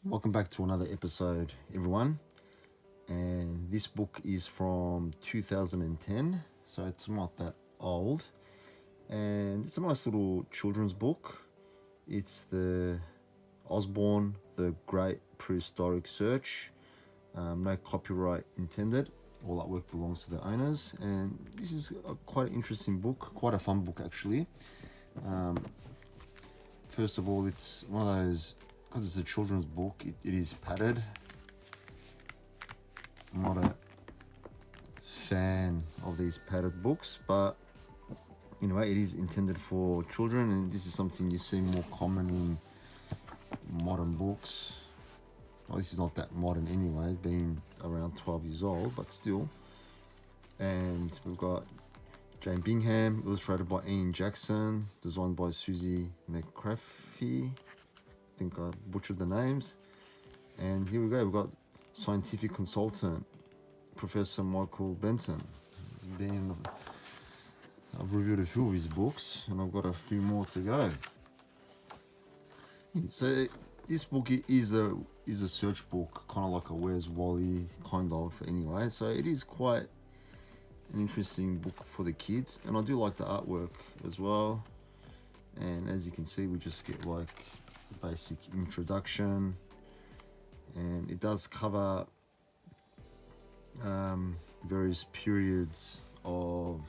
Welcome back to another episode, everyone. And this book is from 2010, so it's not that old. And it's a nice little children's book. It's the Osborne, the Great Prehistoric Search. No copyright intended. All that work belongs to the owners. And this is quite an interesting book, quite a fun book actually. First of all, it's one of those, because it's a children's book, it is padded. I'm not a fan of these padded books, but anyway, it is intended for children, and this is something you see more common in modern books. Well, this is not that modern anyway, being around 12 years old, but still. And we've got Jane Bingham, illustrated by Ian Jackson, designed by Susie McCraffy. I think I butchered the names. And here we go, we've got scientific consultant, Professor Michael Benton. I've reviewed a few of his books, and I've got a few more to go. So this book is a search book, kind of like a Where's Wally, kind of, anyway. So it is quite an interesting book for the kids, and I do like the artwork as well. And as you can see, we just get like a basic introduction, and it does cover various periods of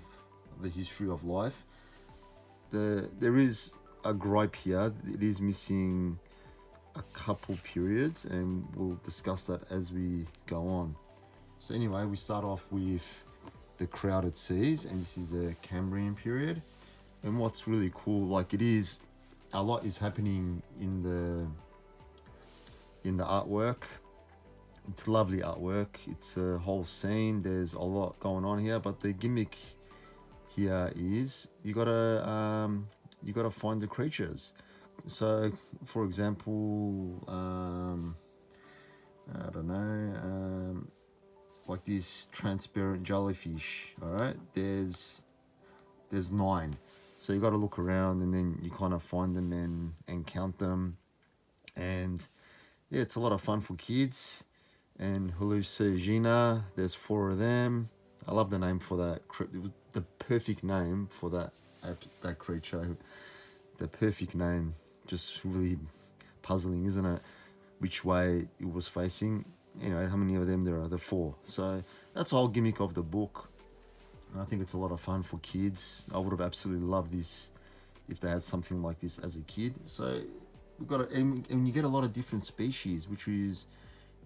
the history of life. There is a gripe here. It is missing a couple periods, and we'll discuss that as we go on. So anyway, we start off with the crowded seas, and this is the Cambrian period. And what's really cool, like, it is a lot is happening in the artwork. It's lovely artwork. It's a whole scene. There's a lot going on here, but the gimmick here is you gotta find the creatures. So, for example, I don't know, like this transparent jellyfish. All right, there's 9. So you got to look around, and then you kind of find them and count them. And yeah, it's a lot of fun for kids. And Hallucigena, there's 4 of them. I love the name for that. It was the perfect name for that creature. The perfect name. Just really puzzling, isn't it? Which way it was facing. How many of them there are? The 4. So that's the whole gimmick of the book. And I think it's a lot of fun for kids. I would have absolutely loved this if they had something like this as a kid. So we've got and you get a lot of different species, which is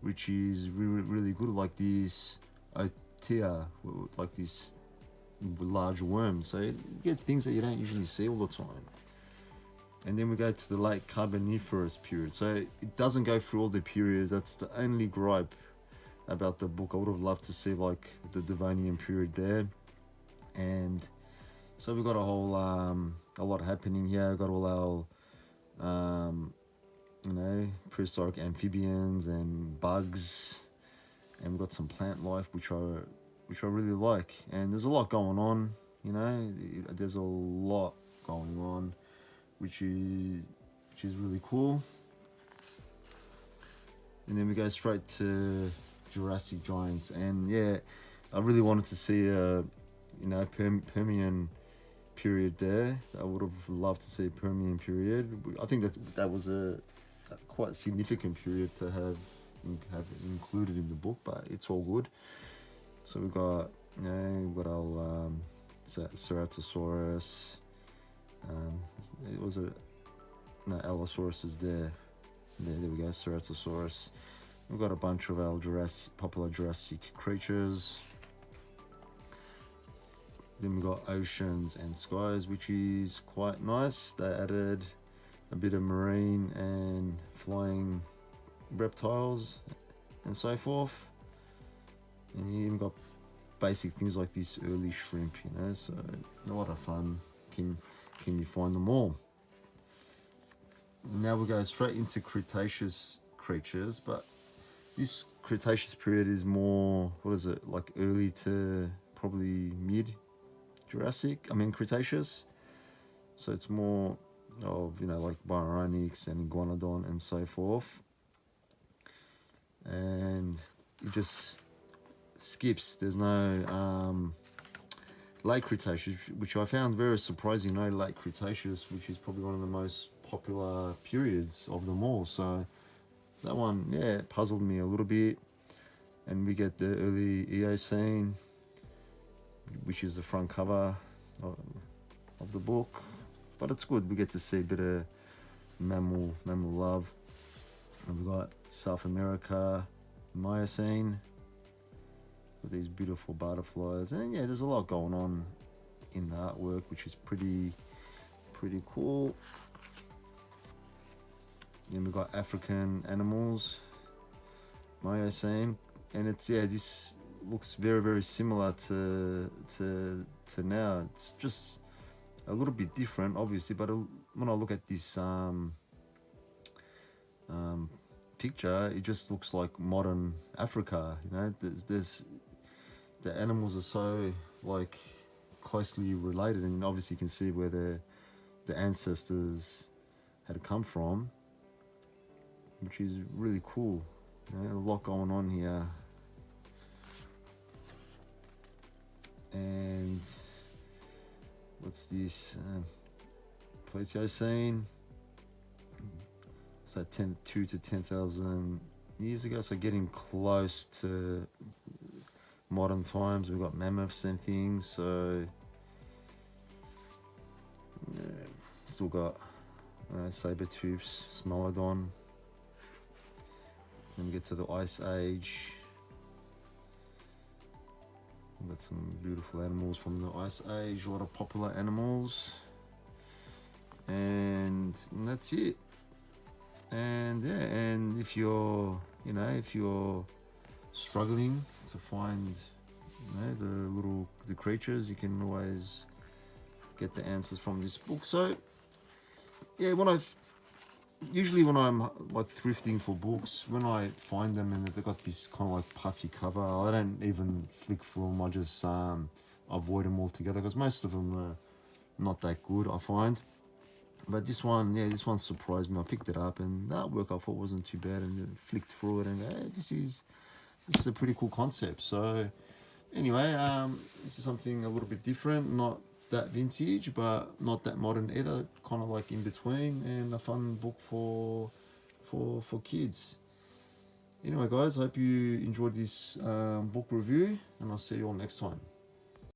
really, really good. Like this Otia, like this large worm. So you get things that you don't usually see all the time. And then we go to the late Carboniferous period. So it doesn't go through all the periods. That's the only gripe about the book. I would have loved to see like the Devonian period there. And so we've got a whole a lot happening here. We've got all our prehistoric amphibians and bugs, and we've got some plant life which I really like. And there's a lot going on. There's a lot going on, which is really cool. And then we go straight to Jurassic Giants, and yeah, I really wanted to see a Permian period there. I would have loved to see a Permian period. I think that was a quite significant period to have included in the book, but it's all good. So we've got our Ceratosaurus. It was Allosaurus is there. There we go, Ceratosaurus. We've got a bunch of our popular Jurassic creatures. Then we've got Oceans and Skies, which is quite nice. They added a bit of marine and flying reptiles and so forth. And you even got basic things like this early shrimp, so a lot of fun. Can you find them all? Now we go straight into Cretaceous creatures, but this Cretaceous period is more, like early to probably mid Cretaceous. So it's more of, like Byronics and Iguanodon and so forth. and it just skips. There's no late Cretaceous, which I found very surprising. No late Cretaceous, which is probably one of the most popular periods of them all. So that one, yeah, it puzzled me a little bit. And we get the early Eocene, which is the front cover of the book. But it's good. We get to see a bit of mammal love. And we've got South America, Miocene, with these beautiful butterflies. And yeah, there's a lot going on in the artwork, which is pretty cool. Then we've got African animals, Miocene, and it's, yeah, this looks very similar to now. It's just a little bit different, obviously, but when I look at this picture, it just looks like modern Africa. You know, there's the animals are so like closely related, and obviously you can see where the ancestors had come from, which is really cool. You know, a lot going on here. And what's this? Pleistocene. So 2 to 10,000 years ago. So getting close to modern times. We've got mammoths and things. So yeah, still got saber-tooths, Smilodon. Then we get to the Ice Age. We've got some beautiful animals from the Ice Age, a lot of popular animals. And that's it. And yeah, and if you're struggling to find the creatures, you can always get the answers from this book. So yeah, usually when I'm like thrifting for books, when I find them and they've got this kind of like puffy cover, I don't even flick through them. I just avoid them altogether, because most of them are not that good, I find. But this one surprised me. I picked it up, and the artwork I thought wasn't too bad, and flicked through it and go, hey, this is a pretty cool concept. So anyway, this is something a little bit different, not that vintage, but not that modern either, kind of like in between, and a fun book for kids. Anyway guys, I hope you enjoyed this book review, and I'll see you all next time.